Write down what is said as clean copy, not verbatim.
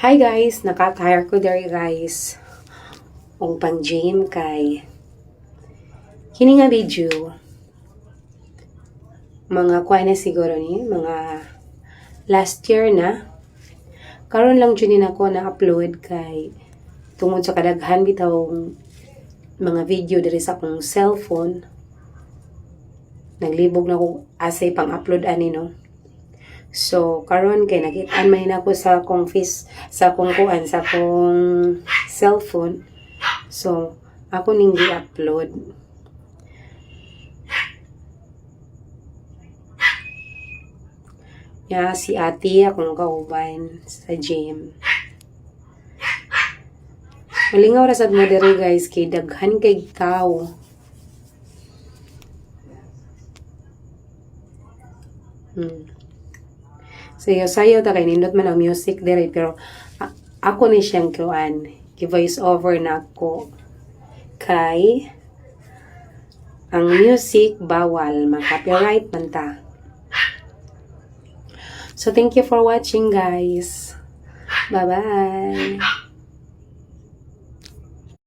Hi guys, nakatire ko diri guys. Ung pang gym kay kini nga video mga kuha na siguro ni mga last year na. Karon lang jud ni nako na upload kay tungod sa kadaghan bitaw mga video diri sa akong cellphone. Naglibog na ko asay pang upload ani no. So karon kay nakit-an man nako sa akong sa akong kuan sa akong cellphone. So ako ning gi-upload. Ya si ate akong kauban sa gym. Malingaw ra sad mo diri guys kay daghan kay tao. Sayo ta kay nindot man ang music diri pero ako ni siyang kuan gi-voice over na ko kay ang music bawal ma-copyright man ta. So thank you for watching guys. Bye bye.